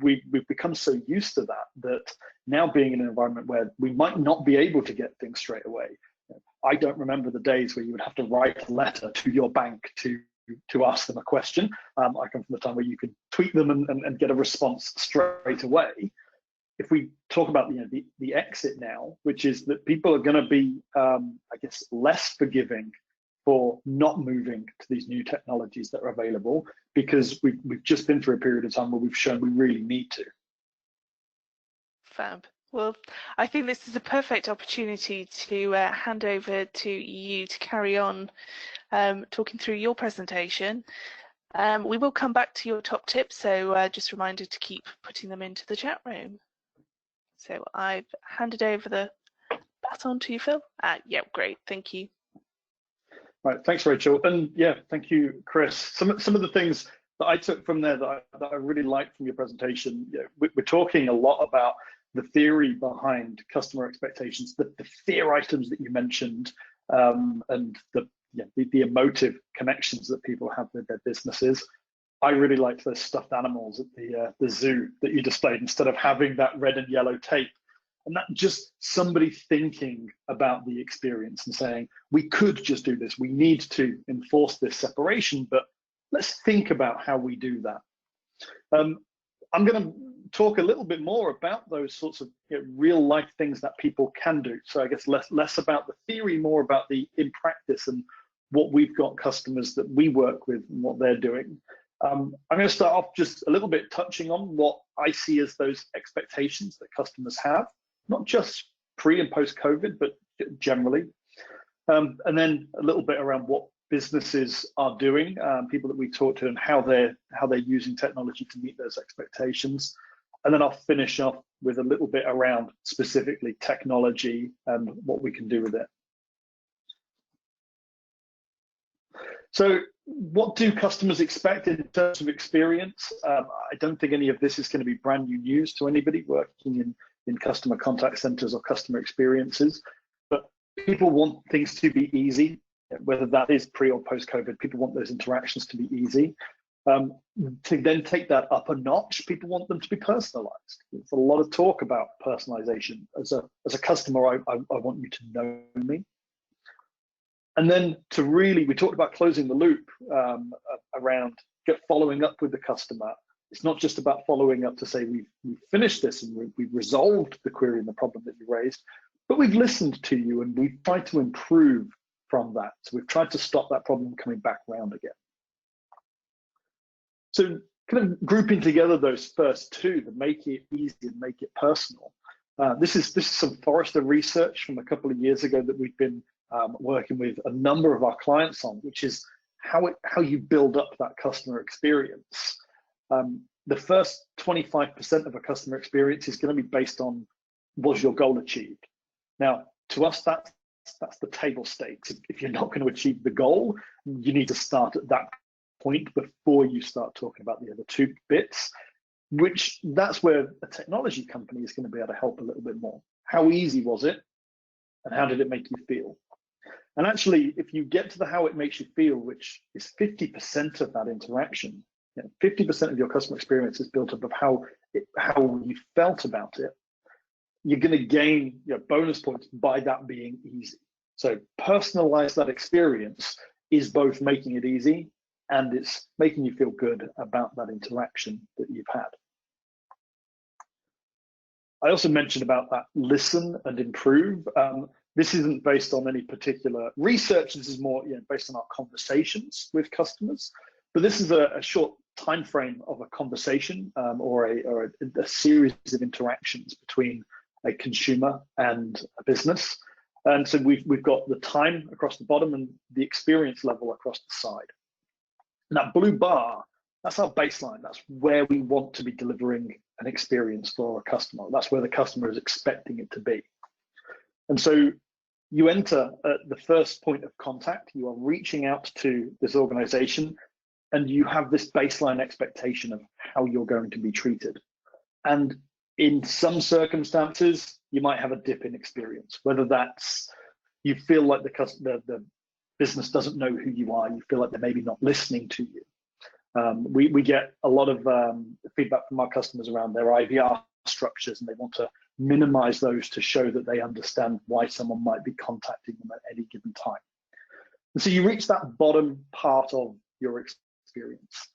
we've become so used to that now being in an environment where we might not be able to get things straight away. I don't remember the days where you would have to write a letter to your bank to ask them a question. I come from the time where you could tweet them and get a response straight away. If we talk about, you know, the exit now, which is that people are going to be, I guess, less forgiving for not moving to these new technologies that are available, because we've just been through a period of time where we've shown we really need to. Fab. Well, I think this is a perfect opportunity to hand over to you to carry on talking through your presentation. We will come back to your top tips, so just a reminder to keep putting them into the chat room. So I've handed over the baton to you, Phil. Yeah, great, thank you. Right, thanks, Rachel, and yeah, thank you, Chris. Some of the things that I took from there that I really liked from your presentation, you know, we're talking a lot about the theory behind customer expectations, the fear items that you mentioned, and the emotive connections that people have with their businesses. I really liked those stuffed animals at the zoo that you displayed, instead of having that red and yellow tape. And that just somebody thinking about the experience and saying, we could just do this. We need to enforce this separation, but let's think about how we do that. I'm going to talk a little bit more about those sorts of, you know, real life things that people can do. So I guess less about the theory, more about the in practice and what we've got customers that we work with and what they're doing. I'm going to start off just a little bit touching on what I see as those expectations that customers have, not just pre and post COVID, but generally. And then a little bit around what businesses are doing, people that we talk to, and how they're using technology to meet those expectations. And then I'll finish off with a little bit around specifically technology and what we can do with it. So what do customers expect in terms of experience? I don't think any of this is going to be brand new news to anybody working in customer contact centers or customer experiences, but people want things to be easy, whether that is pre or post COVID. People want those interactions to be easy. To then take that up a notch, people want them to be personalized. There's a lot of talk about personalization. As a customer, I want you to know me. And then to really, we talked about closing the loop around following up with the customer. It's not just about following up to say we've finished this and we've resolved the query and the problem that you raised, but we've listened to you and we've tried to improve from that. So we've tried to stop that problem coming back around again. So kind of grouping together those first two, the make it easy and make it personal. This is some Forrester research from a couple of years ago that we've been working with a number of our clients on, which is how you build up that customer experience. The first 25% of a customer experience is going to be based on, was your goal achieved? Now, to us, that's that's the table stakes. If you're not going to achieve the goal, you need to start at that point before you start talking about the other two bits, which that's where a technology company is going to be able to help a little bit more. How easy was it? And how did it make you feel? And actually, if you get to the how it makes you feel, which is 50% of that interaction, 50% of your customer experience is built up of how you felt about it, you're going to gain bonus points by that being easy. So personalize that experience is both making it easy and it's making you feel good about that interaction that you've had. I also mentioned about that listen and improve. This isn't based on any particular research. This is more based on our conversations with customers. But this is a short time frame of a conversation or a series of interactions between a consumer and a business. And so we've got the time across the bottom and the experience level across the side. And that blue bar, that's our baseline. That's where we want to be delivering an experience for a customer. That's where the customer is expecting it to be. And so you enter at the first point of contact. You are reaching out to this organization and you have this baseline expectation of how you're going to be treated. And in some circumstances, you might have a dip in experience, whether that's you feel like the business doesn't know who you are, you feel like they're maybe not listening to you. We get a lot of feedback from our customers around their IVR structures, and they want to minimize those to show that they understand why someone might be contacting them at any given time. And so you reach that bottom part of your experience.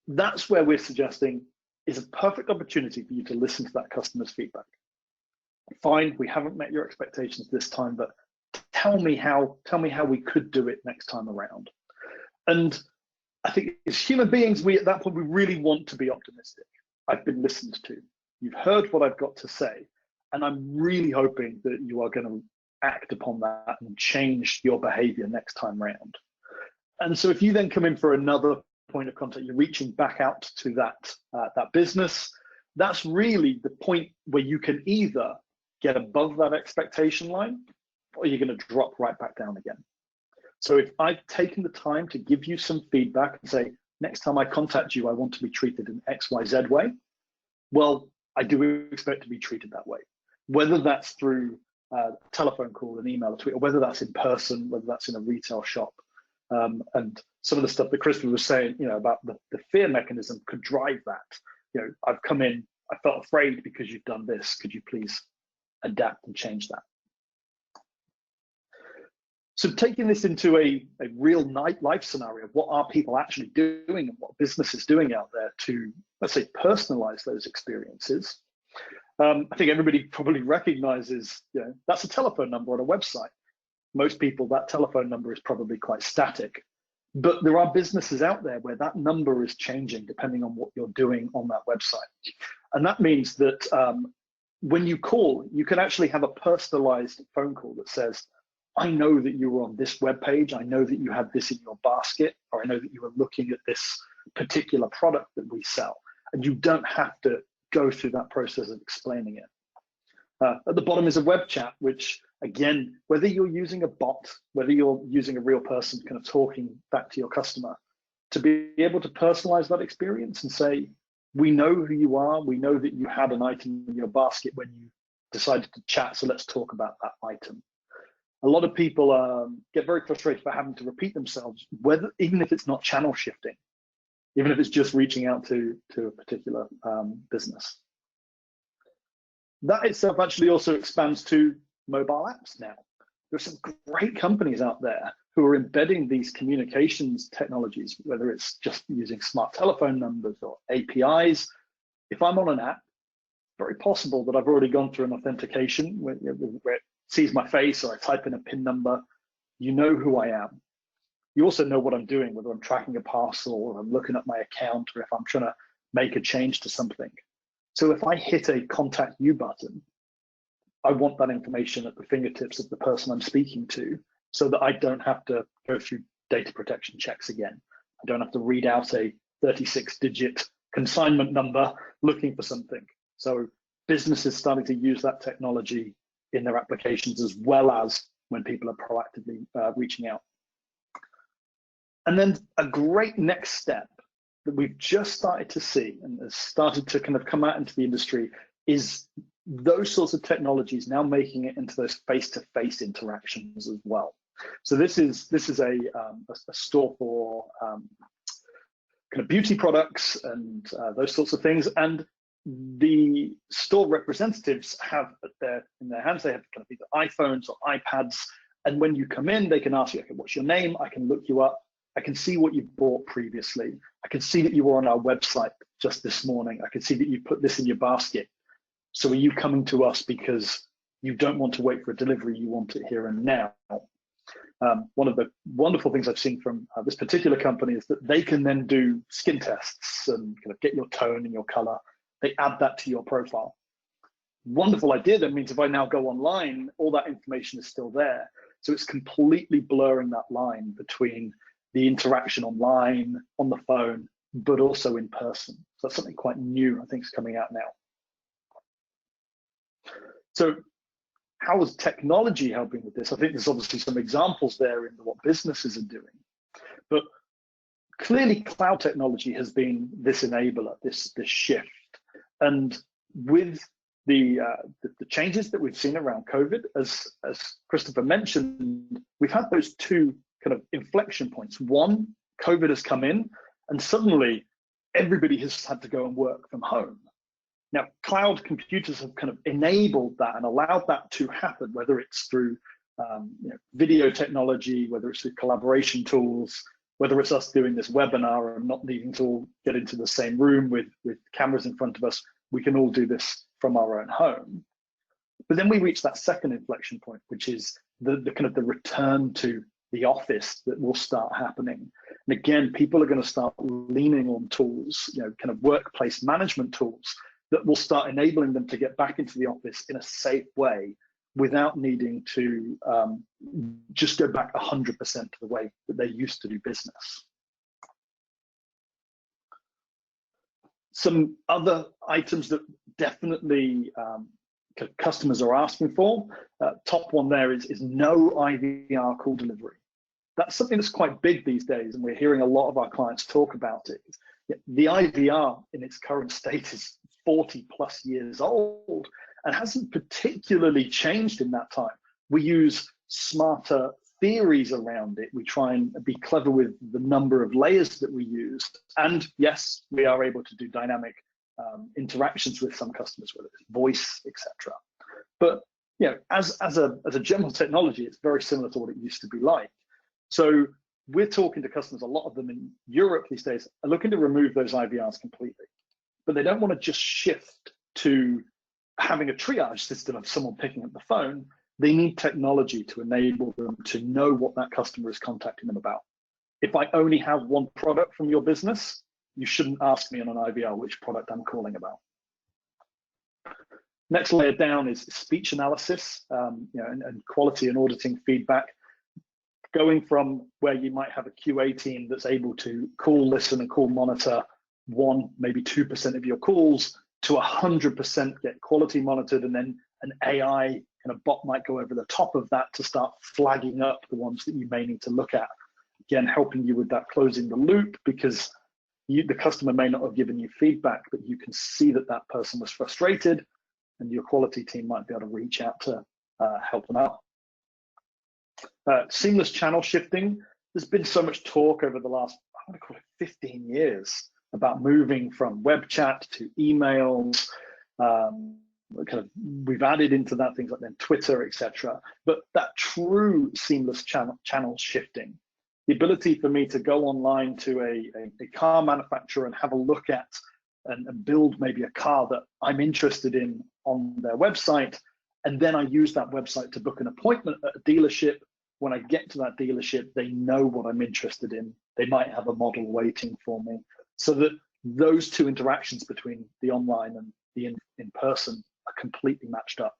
That's where we're suggesting is a perfect opportunity for you to listen to that customer's feedback. Fine, we haven't met your expectations this time, but tell me how we could do it next time around. And I think as human beings, at that point, we really want to be optimistic. I've been listened to. You've heard what I've got to say, and I'm really hoping that you are going to act upon that and change your behavior next time around. And so if you then come in for another point of contact, you're reaching back out to that business, that's really the point where you can either get above that expectation line or you're going to drop right back down again. So if I've taken the time to give you some feedback and say, next time I contact you, I want to be treated in XYZ way, well, I do expect to be treated that way. Whether that's through a telephone call, an email, a tweet, or whether that's in person, whether that's in a retail shop. And some of the stuff that Christopher was saying, about the fear mechanism could drive that. I've come in, I felt afraid because you've done this. Could you please adapt and change that? So taking this into a real life scenario of what are people actually doing and what business is doing out there to, let's say, personalize those experiences. I think everybody probably recognizes, that's a telephone number on a website. Most people, that telephone number is probably quite static. But there are businesses out there where that number is changing depending on what you're doing on that website. And that means that when you call, you can actually have a personalized phone call that says, I know that you were on this web page. I know that you had this in your basket, or I know that you were looking at this particular product that we sell. And you don't have to go through that process of explaining it. At the bottom is a web chat, which again, whether you're using a bot, whether you're using a real person kind of talking back to your customer, to be able to personalize that experience and say, we know who you are. We know that you had an item in your basket when you decided to chat. So let's talk about that item. A lot of people get very frustrated by having to repeat themselves, even if it's not channel shifting, even if it's just reaching out to a particular business. That itself actually also expands to mobile apps now. There are some great companies out there who are embedding these communications technologies, whether it's just using smart telephone numbers or APIs. If I'm on an app, very possible that I've already gone through an authentication where it sees my face or I type in a PIN number. You know who I am. You also know what I'm doing, whether I'm tracking a parcel or I'm looking at my account or if I'm trying to make a change to something. So if I hit a contact you button, I want that information at the fingertips of the person I'm speaking to so that I don't have to go through data protection checks again. I don't have to read out a 36-digit consignment number looking for something. So businesses starting to use that technology in their applications as well as when people are proactively reaching out. And then a great next step that we've just started to see and has started to kind of come out into the industry is those sorts of technologies now making it into those face-to-face interactions as well. So this is a store for kind of beauty products and those sorts of things, and the store representatives have in their hands, they have kind of either iPhones or iPads, and when you come in, they can ask you, okay, what's your name? I can look you up. I can see what you've bought previously. I can see that you were on our website just this morning. I can see that you put this in your basket. So are you coming to us because you don't want to wait for a delivery, you want it here and now? One of the wonderful things I've seen from this particular company is that they can then do skin tests and kind of get your tone and your color. They add that to your profile. Wonderful idea. That means if I now go online, all that information is still there. So it's completely blurring that line between the interaction online, on the phone, but also in person. So that's something quite new, I think, is coming out now. So how is technology helping with this? I think there's obviously some examples there in what businesses are doing, but clearly cloud technology has been this enabler, this shift. And with the changes that we've seen around COVID, as Christopher mentioned, we've had those two kind of inflection points. One, COVID has come in and suddenly everybody has had to go and work from home. Now, cloud computers have kind of enabled that and allowed that to happen, whether it's through video technology, whether it's through collaboration tools, whether it's us doing this webinar and not needing to all get into the same room with cameras in front of us. We can all do this from our own home. But then we reach that second inflection point, which is the kind of the return to the office that will start happening. And again, people are going to start leaning on tools, kind of workplace management tools that will start enabling them to get back into the office in a safe way without needing to just go back 100% to the way that they used to do business. Some other items that definitely customers are asking for, top one there is no IVR call delivery. That's something that's quite big these days, and we're hearing a lot of our clients talk about it. The IVR in its current state is 40 plus years old and hasn't particularly changed in that time. We use smarter theories around it. We try and be clever with the number of layers that we use. And yes, we are able to do dynamic interactions with some customers, whether it's voice, etc. But as a general technology, it's very similar to what it used to be like. So we're talking to customers, a lot of them in Europe these days are looking to remove those IVRs completely, but they don't want to just shift to having a triage system of someone picking up the phone. They need technology to enable them to know what that customer is contacting them about. If I only have one product from your business, you shouldn't ask me on an IVR which product I'm calling about. Next layer down is speech analysis, and quality and auditing feedback. Going from where you might have a QA team that's able to call, listen, and call monitor 1%, maybe 2% of your calls to 100% get quality monitored, and then an AI kind of bot might go over the top of that to start flagging up the ones that you may need to look at. Again, helping you with that closing the loop, because the customer may not have given you feedback, but you can see that that person was frustrated, and your quality team might be able to reach out to help them out. Seamless channel shifting. There's been so much talk over the last, I'm going to call it 15 years, about moving from web chat to emails. We've added into that things like then Twitter, etc. But that true seamless channel shifting, the ability for me to go online to a car manufacturer and have a look at and build maybe a car that I'm interested in on their website, and then I use that website to book an appointment at a dealership. When I get to that dealership, they know what I'm interested in. They might have a model waiting for me, so that those two interactions between the online and the in-person are completely matched up.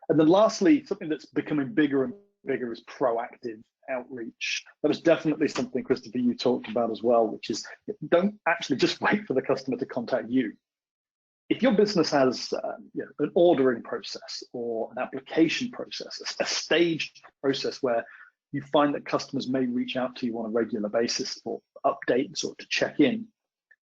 And then lastly, something that's becoming bigger and bigger is proactive outreach. That was definitely something, Christopher, you talked about as well, which is don't actually just wait for the customer to contact you. if your business has an ordering process or an application process, a staged process where you find that customers may reach out to you on a regular basis for updates or to check in,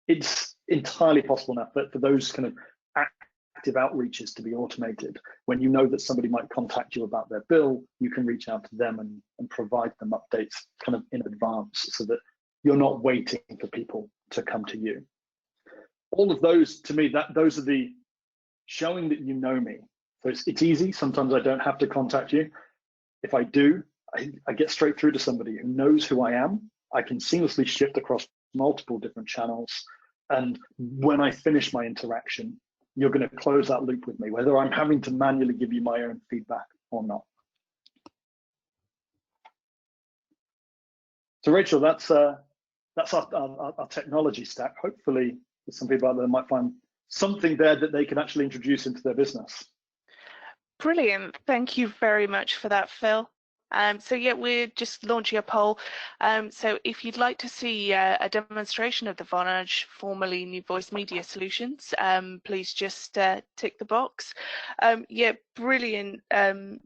it's entirely possible now for those kind of active outreaches to be automated. When you know that somebody might contact you about their bill, you can reach out to them and provide them updates kind of in advance so that you're not waiting for people to come to you. All of those, to me, those are the showing that you know me. So it's easy. Sometimes I don't have to contact you. If I do, I get straight through to somebody who knows who I am. I can seamlessly shift across multiple different channels. And when I finish my interaction, you're going to close that loop with me, whether I'm having to manually give you my own feedback or not. So Rachel, that's our technology stack. Hopefully, there's some people out there that might find something there that they can actually introduce into their business. Brilliant. Thank you very much for that, Phil. So yeah, we're just launching a poll. So if you'd like to see a demonstration of the Vonage, formerly New Voice Media Solutions, please just tick the box. Yeah, brilliant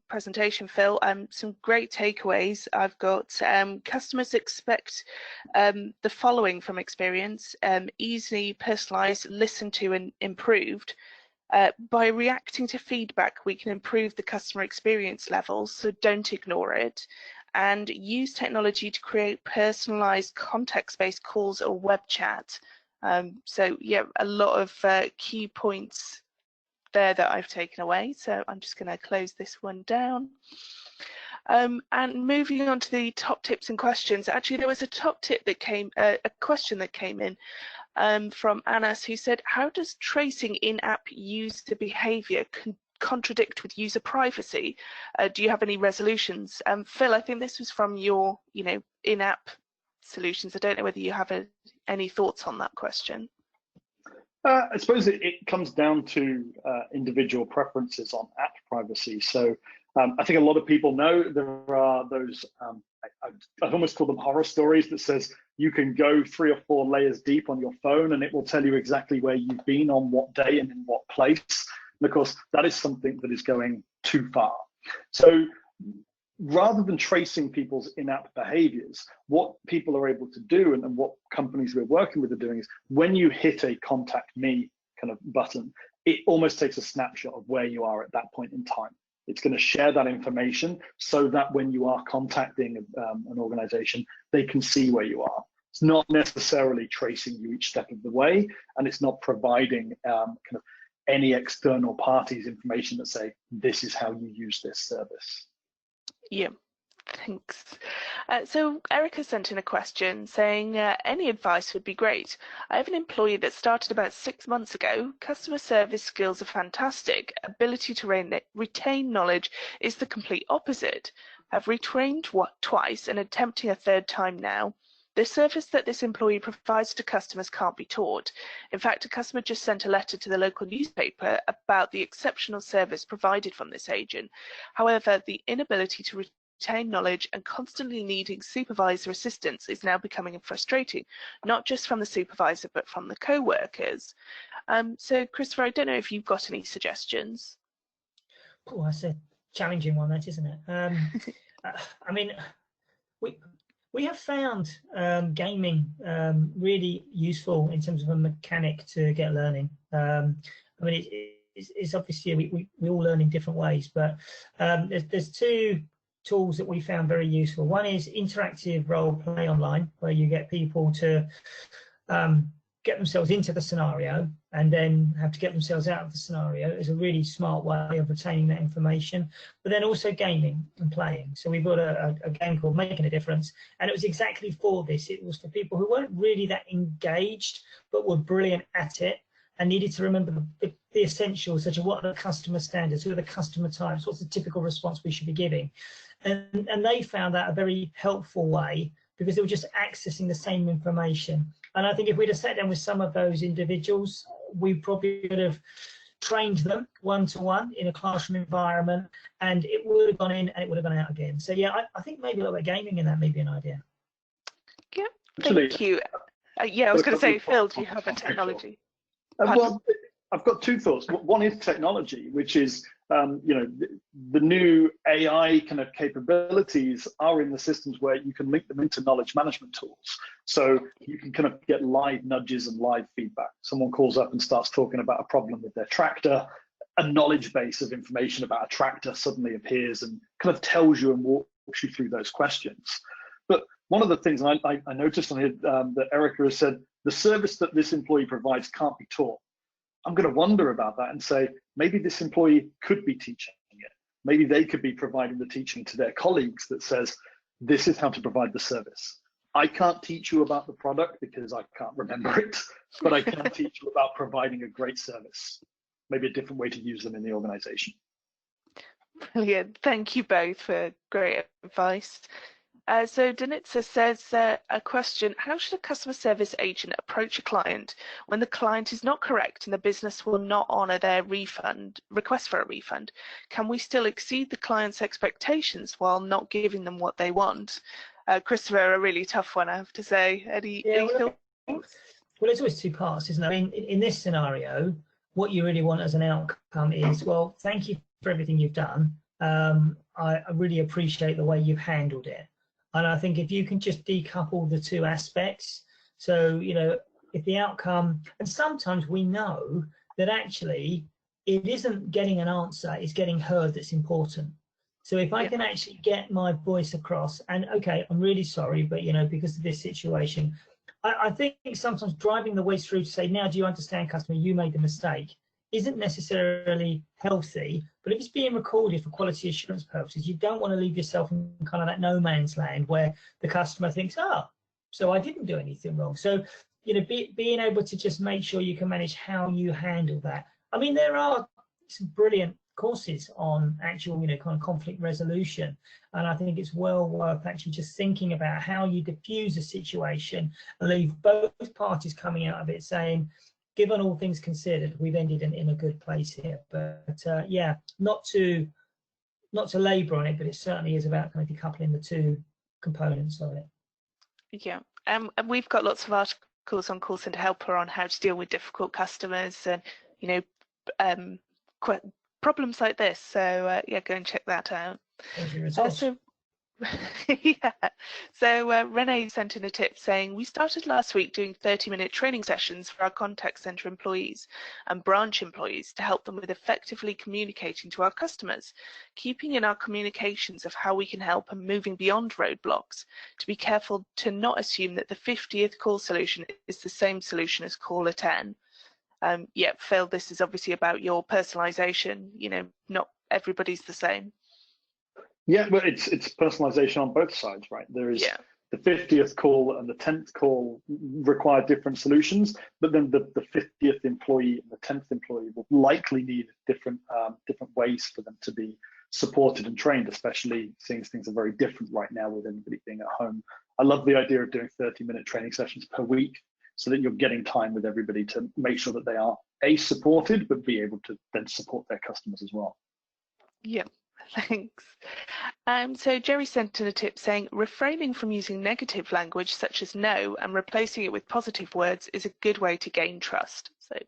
presentation, Phil. Some great takeaways. I've got customers expect the following from experience: easily personalized, listened to and improved. By reacting to feedback, we can improve the customer experience levels, so don't ignore it, and use technology to create personalized context-based calls or web chat. So yeah, a lot of key points there that I've taken away. So I'm just going to close this one down. And moving on to the top tips and questions. Actually, there was a top tip that came, a question that came in from Anas, who said, how does tracing in-app user behavior contradict with user privacy? Do you have any resolutions? Phil, I think this was from your, in-app solutions. I don't know whether you have any thoughts on that question. I suppose it comes down to individual preferences on app privacy. So I think a lot of people know there are those, I'd almost call them horror stories, that says you can go 3 or 4 layers deep on your phone and it will tell you exactly where you've been on what day and in what place. And of course, that is something that is going too far. So rather than tracing people's in-app behaviors, what people are able to do and what companies we're working with are doing is when you hit a contact me kind of button, it almost takes a snapshot of where you are at that point in time. It's going to share that information so that when you are contacting an organization, they can see where you are. It's not necessarily tracing you each step of the way, and it's not providing kind of any external parties information that say, this is how you use this service. Yeah, thanks. So Erica sent in a question saying, any advice would be great. I have an employee that started about 6 months ago. Customer service skills are fantastic. Ability to retain knowledge is the complete opposite. I've retrained twice and attempting a 3rd time now. The service that this employee provides to customers can't be taught. In fact, a customer just sent a letter to the local newspaper about the exceptional service provided from this agent. However, the inability to retain knowledge and constantly needing supervisor assistance is now becoming frustrating, not just from the supervisor, but from the co-workers. So, Christopher, I don't know if you've got any suggestions. Oh, that's a challenging one, that, isn't it? I mean, we have found gaming really useful in terms of a mechanic to get learning. I mean, it's obviously we all learn in different ways, but there's 2 tools that we found very useful. One is interactive role play online, where you get people to get themselves into the scenario and then have to get themselves out of the scenario. Is a really smart way of retaining that information. But then also gaming and playing. So we've got a game called Making a Difference, and it was exactly for this. It was for people who weren't really that engaged, but were brilliant at it and needed to remember the essentials, such as what are the customer standards, who are the customer types, what's the typical response we should be giving. And they found that a very helpful way, because they were just accessing the same information. And I think if we'd have sat down with some of those individuals, we probably would have trained them one-to-one in a classroom environment, and it would have gone in and it would have gone out again. So yeah, I think maybe a little bit of gaming in that may be an idea. Yeah, thank you. Yeah, I was going to say, Phil, do you have a technology? Well, I've got two thoughts. One is technology, which is, you know, the new AI kind of capabilities are in the systems where you can link them into knowledge management tools. So you can kind of get live nudges and live feedback. Someone calls up and starts talking about a problem with their tractor. A knowledge base of information about a tractor suddenly appears and kind of tells you and walks you through those questions. But one of the things I noticed on here that Erica has said, the service that this employee provides can't be taught. I'm going to wonder about that and say, maybe this employee could be teaching it. Maybe they could be providing the teaching to their colleagues that says, this is how to provide the service. I can't teach you about the product because I can't remember it, but I can teach you about providing a great service. Maybe a different way to use them in the organization. Brilliant. Thank you both for great advice. So Danitza says a question: how should a customer service agent approach a client when the client is not correct and the business will not honour their request for a refund? Can we still exceed the client's expectations while not giving them what they want? Christopher, a really tough one, I have to say. Any thoughts? Well, there's always two parts, isn't there? I mean, in this scenario, what you really want as an outcome is, well, thank you for everything you've done. I really appreciate the way you've handled it. And I think if you can just decouple the two aspects, so, you know, if the outcome, and sometimes we know that actually it isn't getting an answer, it's getting heard that's important. So if I can actually get my voice across and, okay, I'm really sorry, but, you know, because of this situation, I think sometimes driving the voice through to say, now do you understand, customer, you made the mistake, isn't necessarily healthy. But if it's being recorded for quality assurance purposes, you don't want to leave yourself in kind of that no man's land where the customer thinks, oh, so I didn't do anything wrong. So, you know, being able to just make sure you can manage how you handle that. I mean, there are some brilliant courses on actual, you know, kind of conflict resolution, and I think it's well worth actually just thinking about how you diffuse a situation and leave both parties coming out of it saying, given all things considered, we've ended in a good place here. But yeah, not to labour on it, but it certainly is about kind of decoupling the two components of it. Yeah, and we've got lots of articles on Call Centre Helper on how to deal with difficult customers and, you know, problems like this. So yeah, go and check that out. Yeah, so Renee sent in a tip saying, we started last week doing 30-minute training sessions for our contact centre employees and branch employees to help them with effectively communicating to our customers, keeping in our communications of how we can help and moving beyond roadblocks, to be careful to not assume that the 50th call solution is the same solution as caller 10. Yeah, Phil, this is obviously about your personalisation, you know, not everybody's the same. Yeah, but it's personalization on both sides, right? There is the 50th call and the 10th call require different solutions, but then the 50th employee and the 10th employee will likely need different ways for them to be supported and trained, especially seeing things are very different right now with everybody being at home. I love the idea of doing 30-minute training sessions per week so that you're getting time with everybody to make sure that they are A, supported, but be able to then support their customers as well. Yeah. Thanks. So Jerry sent in a tip saying, refraining from using negative language such as no and replacing it with positive words is a good way to gain trust. So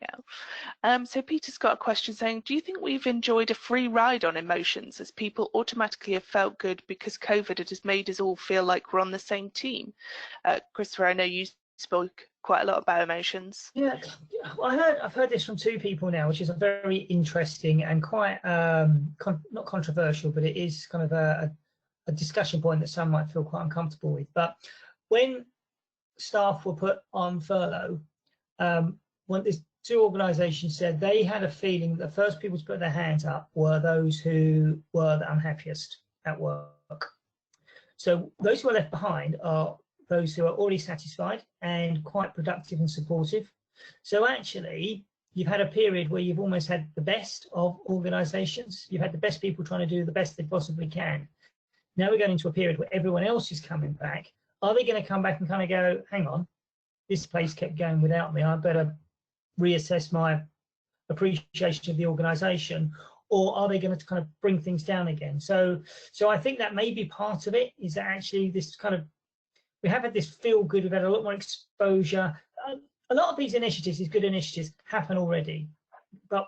yeah. So Peter's got a question saying, do you think we've enjoyed a free ride on emotions as people automatically have felt good because COVID has made us all feel like we're on the same team? Christopher, I know you spoke quite a lot about emotions. Yeah, I've heard this from two people now, which is a very interesting and quite not controversial, but it is kind of a discussion point that some might feel quite uncomfortable with. But when staff were put on furlough, when these two organisations said they had a feeling that the first people to put their hands up were those who were the unhappiest at work. So those who are left behind are those who are already satisfied and quite productive and supportive. So actually, you've had a period where you've almost had the best of organisations. You've had the best people trying to do the best they possibly can. Now we're going into a period where everyone else is coming back. Are they going to come back and kind of go, hang on, this place kept going without me, I better reassess my appreciation of the organisation? Or are they going to kind of bring things down again? So I think that may be part of it, is that actually this kind of, we have had this feel good, we've had a lot more exposure. a lot of these initiatives, these good initiatives, happen already, but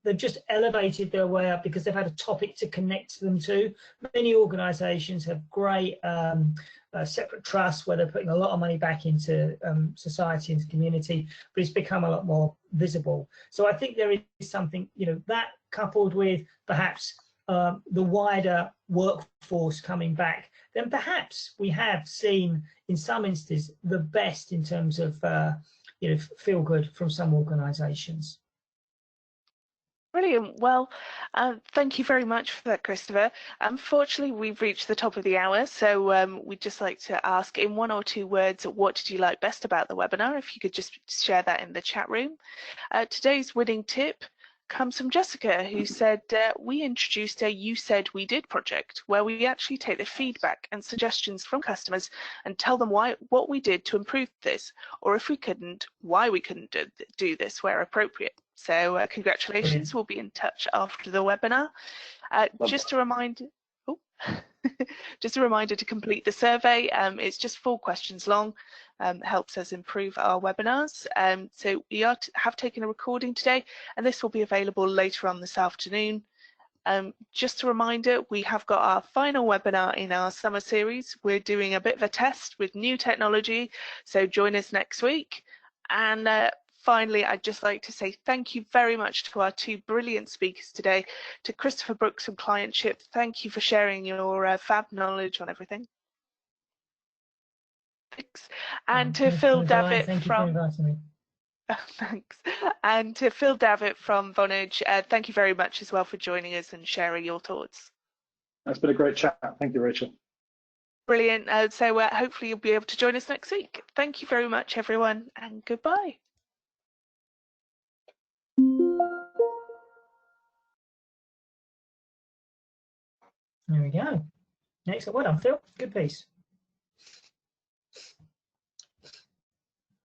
they've just elevated their way up because they've had a topic to connect them to. Many organisations have great separate trusts where they're putting a lot of money back into society, into community, but it's become a lot more visible. So I think there is something, that coupled with perhaps the wider workforce coming back, then perhaps we have seen in some instances the best in terms of feel good from some organisations. Brilliant. Well, thank you very much for that, Christopher. Unfortunately, we've reached the top of the hour, so we'd just like to ask in 1 or 2 words, what did you like best about the webinar? If you could just share that in the chat room. Today's winning tip comes from Jessica, who said, we introduced a You Said We Did project, where we actually take the feedback and suggestions from customers and tell them what we did to improve this, or if we couldn't, why we couldn't do this where appropriate. So congratulations. We'll be in touch after the webinar. Just a reminder, just a reminder to complete the survey. It's just 4 questions long. Helps us improve our webinars. So we have taken a recording today, and this will be available later on this afternoon. Just a reminder, we have got our final webinar in our summer series. We're doing a bit of a test with new technology, so join us next week. And finally, I'd just like to say thank you very much to our 2 brilliant speakers today. To Christopher Brooks from Clientship, thank you for sharing your fab knowledge on everything. Thanks. And to Phil Davitt thank you for inviting me. Thanks. And to Phil Davitt from Vonage, thank you very much as well for joining us and sharing your thoughts. That's been a great chat. Thank you, Rachel. Brilliant. So hopefully you'll be able to join us next week. Thank you very much, everyone, and goodbye. There we go. Next, well done, Phil. Good piece.